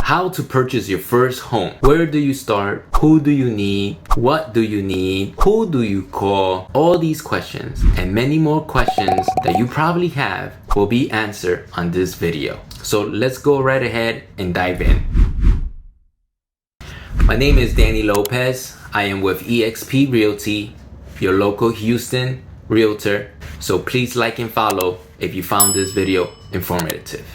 how to purchase your first home. Where do you start? Who do you need? What do you need? Who do you call? All these questions and many more questions that you probably have will be answered on this video. So let's go right ahead and dive in. My name is Dany Lopez. I am with eXp Realty, your local Houston realtor. So please like and follow if you found this video informative.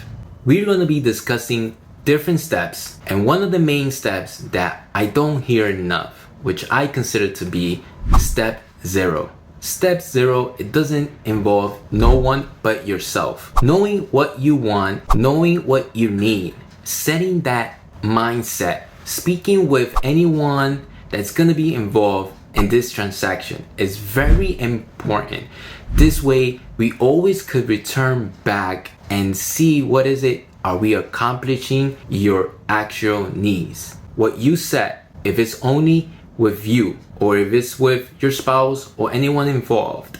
We're going to be discussing different steps, and one of the main steps that I don't hear enough, which I consider to be step 0. Step 0, it doesn't involve no one but yourself. Knowing what you want, knowing what you need, setting that mindset, speaking with anyone that's going to be involved in this transaction is very important. This way, we always could return back and see what is it, are we accomplishing your actual needs? What you set, if it's only with you or if it's with your spouse or anyone involved,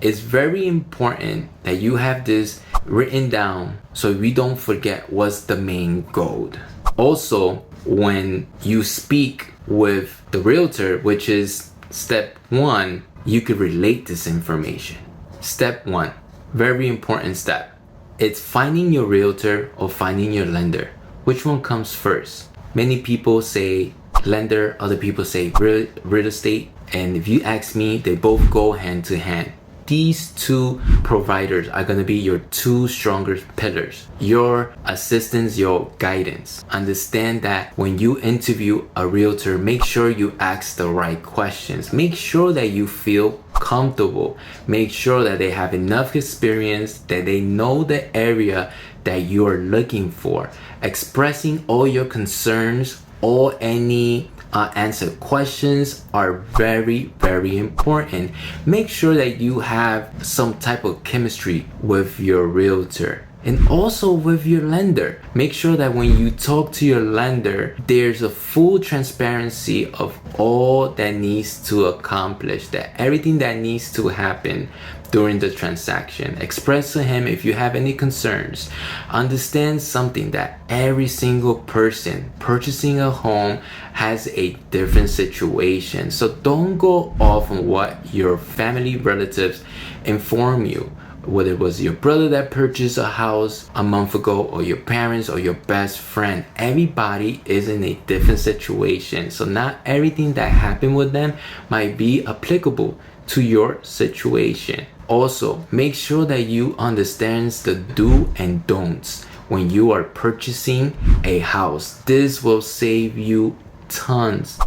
it's very important that you have this written down so we don't forget what's the main goal. Also, when you speak with the realtor, which is step 1, you could relate this information. Step 1, very important step. It's finding your realtor or finding your lender. Which one comes first? Many people say lender, other people say real estate. And if you ask me, they both go hand to hand. These two providers are going to be your two strongest pillars, your assistance, your guidance. Understand that when you interview a realtor, make sure you ask the right questions. Make sure that you feel comfortable. Make sure that they have enough experience, that they know the area that you are looking for. Expressing all your concerns or any answered questions are very, very important. Make sure that you have some type of chemistry with your realtor and also with your lender. Make sure that when you talk to your lender, there's a full transparency of all that needs to accomplish, that everything that needs to happen during the transaction. Express to him if you have any concerns. Understand something, that every single person purchasing a home has a different situation. So don't go off on what your family relatives inform you. Whether it was your brother that purchased a house a month ago, or your parents, or your best friend, everybody is in a different situation. So not everything that happened with them might be applicable to your situation. Also, make sure that you understand the do and don'ts when you are purchasing a house. This will save you tons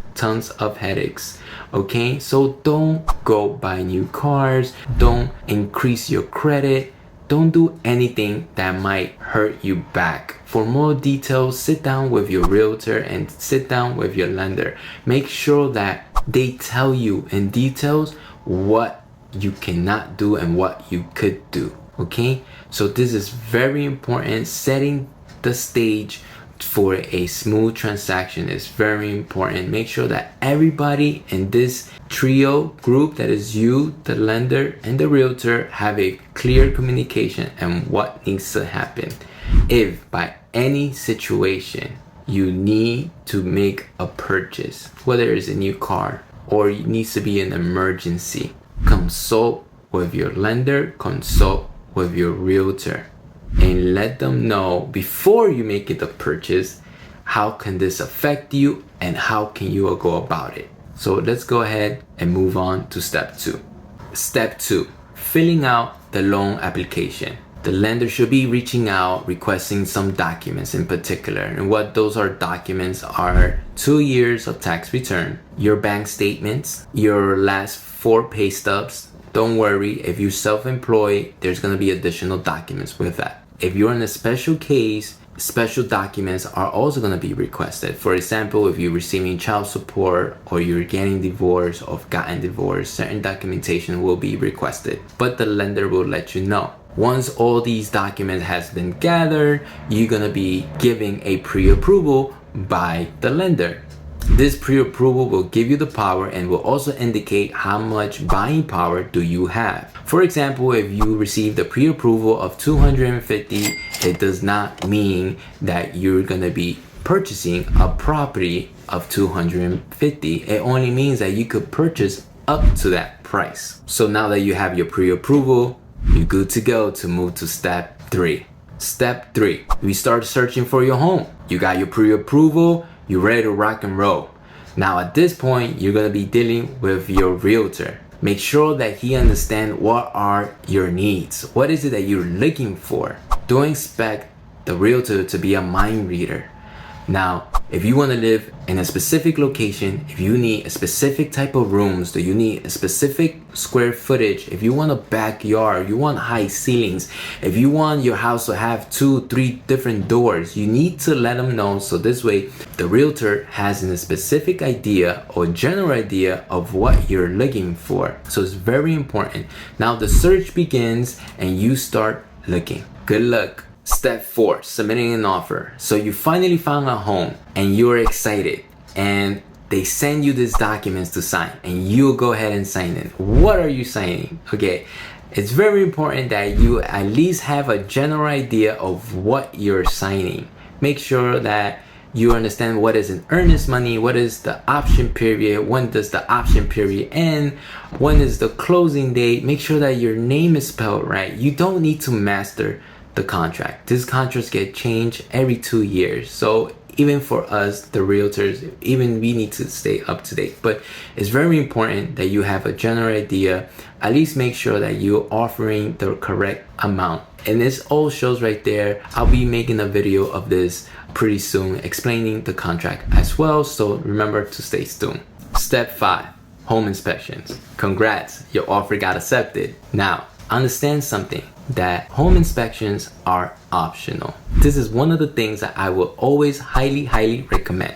of headaches. Okay, so don't go buy new cars, don't increase your credit, don't do anything that might hurt you back. For more details, sit down with your realtor and sit down with your lender. Make sure that they tell you in details what you cannot do and what you could do. Okay, so this is very important. Setting the stage for a smooth transaction is very important. Make sure that everybody in this trio group, that is you, the lender, and the realtor, have a clear communication and what needs to happen. If by any situation you need to make a purchase, whether it's a new car or it needs to be an emergency, consult with your lender, consult with your realtor, and let them know before you make it a purchase, how can this affect you and how can you go about it. So let's go ahead and move on to step 2. Step 2, filling out the loan application. The lender should be reaching out, requesting some documents in particular. And what those are documents are 2 years of tax return, your bank statements, your last 4 pay stubs. Don't worry, if you're self-employed, there's going to be additional documents with that. If you're in a special case, special documents are also going to be requested. For example, if you're receiving child support or you're getting divorced or gotten divorced, certain documentation will be requested, but the lender will let you know. Once all these documents has been gathered, you're going to be giving a pre-approval by the lender. This pre-approval will give you the power and will also indicate how much buying power do you have. For example, if you receive the pre-approval of $250, it does not mean that you're gonna be purchasing a property of 250, it only means that you could purchase up to that price. So now that you have your pre-approval, you're good to go to move to step 3. Step 3, we start searching for your home. You got your pre-approval, you're ready to rock and roll. Now at this point, you're gonna be dealing with your realtor. Make sure that he understands what are your needs. What is it that you're looking for? Don't expect the realtor to be a mind reader. Now, if you want to live in a specific location, if you need a specific type of rooms, do you need a specific square footage, if you want a backyard, you want high ceilings, if you want your house to have 2-3 different doors, you need to let them know, so this way the realtor has a specific idea or general idea of what you're looking for. So it's very important. Now the search begins and you start looking. Good luck. Step 4, submitting an offer. So you finally found a home and you're excited and they send you these documents to sign and you go ahead and sign it. What are you signing? Okay, it's very important that you at least have a general idea of what you're signing. Make sure that you understand what is an earnest money, what is the option period, when does the option period end, when is the closing date. Make sure that your name is spelled right. You don't need to master the contract. These contracts get changed every 2 years. So even for us, the realtors, even we need to stay up to date. But it's very important that you have a general idea. At least make sure that you're offering the correct amount. And this all shows right there. I'll be making a video of this pretty soon explaining the contract as well. So remember to stay tuned. Step 5, home inspections. Congrats, your offer got accepted. Now, understand something, that home inspections are optional. This is one of the things that I will always highly recommend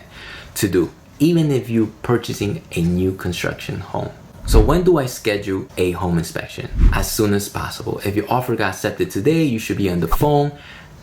to do, even if you're purchasing a new construction home. So when do I schedule a home inspection? As soon as possible. If your offer got accepted today, you should be on the phone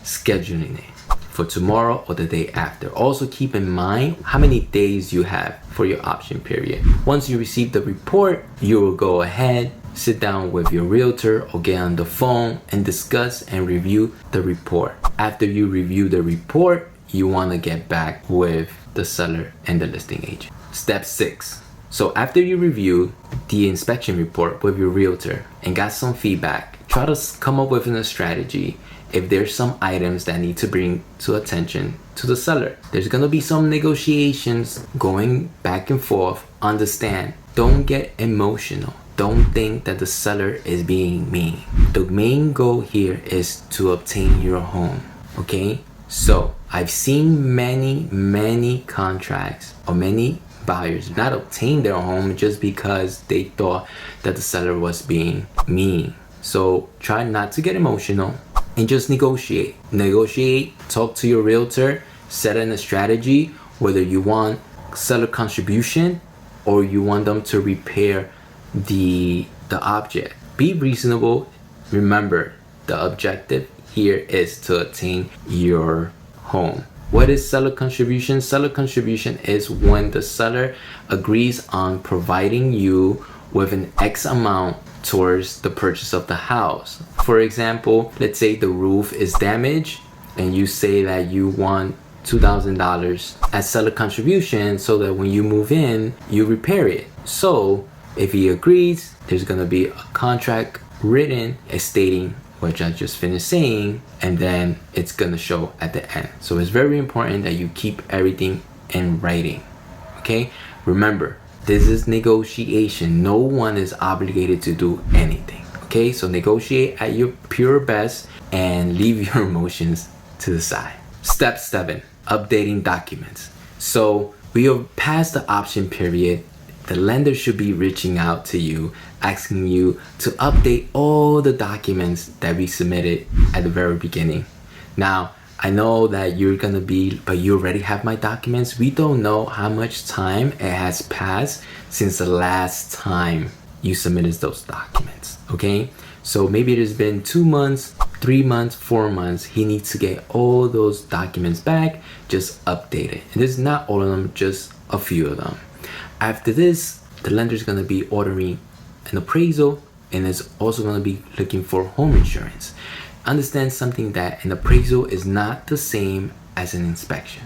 scheduling it for tomorrow or the day after. Also keep in mind how many days you have for your option period. Once you receive the report, you will go ahead, sit down with your realtor or get on the phone and discuss and review the report. After you review the report, you want to get back with the seller and the listing agent. Step 6. So after you review the inspection report with your realtor and got some feedback, try to come up with a strategy if there's some items that need to bring to attention to the seller. There's gonna be some negotiations going back and forth. Understand, don't get emotional. Don't think that the seller is being mean. The main goal here is to obtain your home, okay? So I've seen many contracts or many buyers not obtain their home just because they thought that the seller was being mean. So try not to get emotional and just negotiate. Talk to your realtor, set in a strategy, whether you want seller contribution or you want them to repair the object. Be reasonable. Remember, the objective here is to attain your home. What is seller contribution? Seller contribution is when the seller agrees on providing you with an X amount towards the purchase of the house. For example, let's say the roof is damaged and you say that you want $2,000 as seller contribution so that when you move in, you repair it. So if he agrees, there's gonna be a contract written stating what I just finished saying, and then it's gonna show at the end. So it's very important that you keep everything in writing, okay? Remember, this is negotiation. No one is obligated to do anything, okay? So negotiate at your pure best and leave your emotions to the side. Step 7, updating documents. So we are past the option period. The lender should be reaching out to you, asking you to update all the documents that we submitted at the very beginning. Now, I know that you're gonna be, but you already have my documents. We don't know how much time it has passed since the last time you submitted those documents, okay? So maybe it has been 2 months, 3 months, 4 months. He needs to get all those documents back, just update it. And this is not all of them, just a few of them. After this, the lender is gonna be ordering an appraisal and is also gonna be looking for home insurance. Understand something, that an appraisal is not the same as an inspection.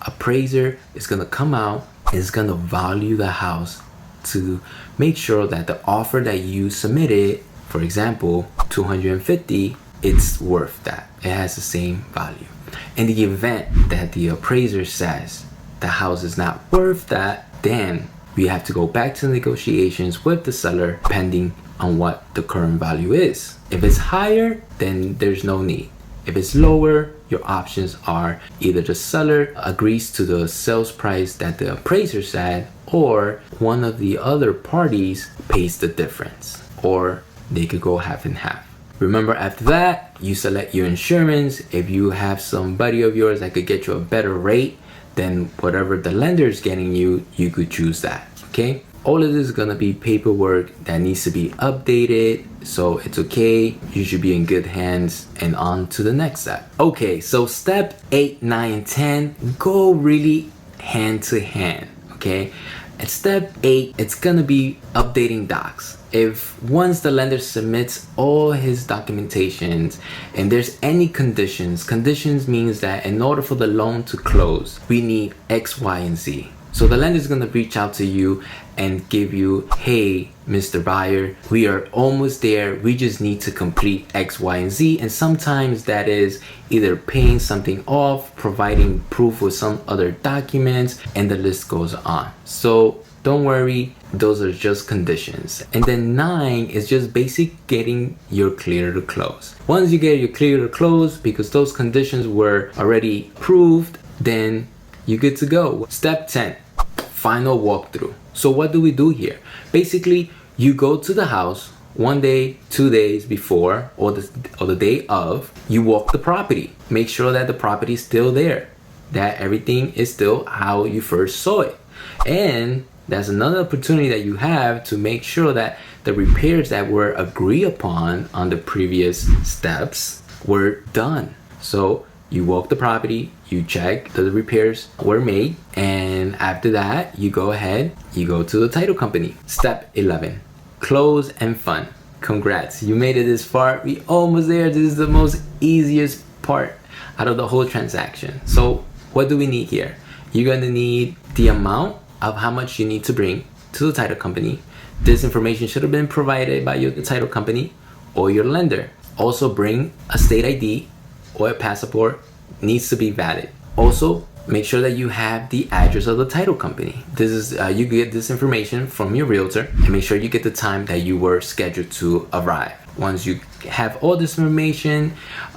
appraiser is gonna come out, is gonna value the house to make sure that the offer that you submitted, for example, 250, it's worth that. It has the same value. In the event that the appraiser says the house is not worth that, then we have to go back to negotiations with the seller pending on what the current value is. If it's higher, then there's no need. If it's lower, your options are either the seller agrees to the sales price that the appraiser said, or one of the other parties pays the difference, or they could go half and half. Remember, after that, you select your insurance. If you have somebody of yours that could get you a better rate than whatever the lender is getting you, you could choose that, okay? All of this is gonna be paperwork that needs to be updated, so it's okay. You should be in good hands, and on to the next step. Okay, so step 8, 9, and 10 go really hand to hand, okay? At step 8, it's gonna be updating docs. If once the lender submits all his documentations and there's any conditions means that in order for the loan to close, we need X, Y, and Z. So the lender is gonna reach out to you and give you, hey, Mr. Buyer, we are almost there. We just need to complete X, Y, and Z. And sometimes that is either paying something off, providing proof with some other documents, and the list goes on. So don't worry, those are just conditions. And then 9 is just basic getting your clear to close. Once you get your clear to close, because those conditions were already approved, then you're good to go. Step 10, final walkthrough. So what do we do here? Basically, you go to the house 1 day, 2 days before, or the day of, you walk the property. Make sure that the property is still there, that everything is still how you first saw it. And that's another opportunity that you have to make sure that the repairs that were agreed upon on the previous steps were done. So you walk the property, you check that the repairs were made, and after that, you go ahead, you go to the title company. Step 11, close and fund. Congrats, you made it this far. We almost there. This is the most easiest part out of the whole transaction. So what do we need here? You're gonna need the amount of how much you need to bring to the title company. This information should have been provided by your title company or your lender. Also bring a state ID or a passport, needs to be valid. Also, make sure that you have the address of the title company. This is you get this information from your realtor, and make sure you get the time that you were scheduled to arrive. Once you have all this information,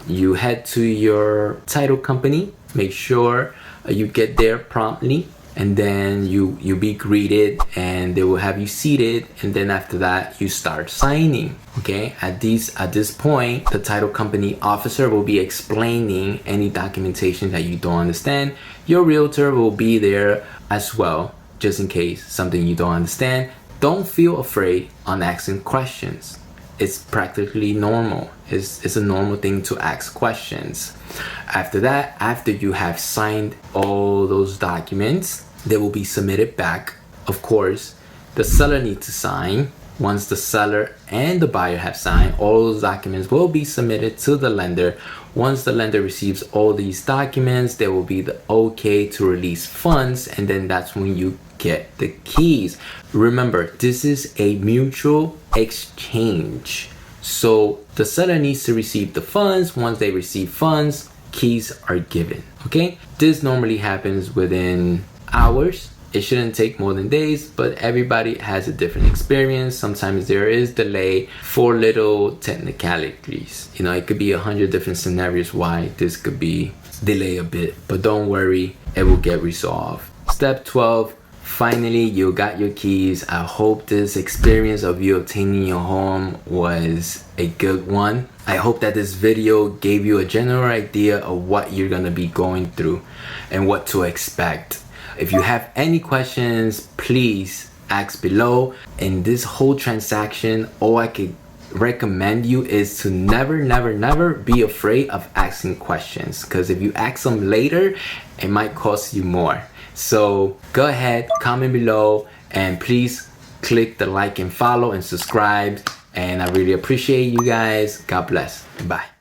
you head to your title company. Make sure you get there promptly, and then you be greeted, and they will have you seated, and then after that you start signing. Okay, at this point, the title company officer will be explaining any documentation that you don't understand. Your realtor will be there as well, just in case something you don't understand. Don't feel afraid on asking questions. It's practically normal. It's a normal thing to ask questions. After that, after you have signed all those documents, they will be submitted back. Of course, the seller needs to sign. Once the seller and the buyer have signed, all those documents will be submitted to the lender. Once the lender receives all these documents, there will be the okay to release funds, and then that's when you get the keys. Remember, this is a mutual exchange. So the seller needs to receive the funds. Once they receive funds, keys are given. Okay, this normally happens within hours. It shouldn't take more than days, but everybody has a different experience. Sometimes there is delay for little technicalities. You know, it could be 100 different scenarios why this could be delayed a bit, but don't worry, it will get resolved. Step 12, finally, you got your keys. I hope this experience of you obtaining your home was a good one. I hope that this video gave you a general idea of what you're gonna be going through and what to expect. If you have any questions, please ask below. In this whole transaction, all I could recommend you is to never be afraid of asking questions, because if you ask them later, it might cost you more. So go ahead, comment below, and please click the like and follow and subscribe. And I really appreciate you guys. God bless. Bye.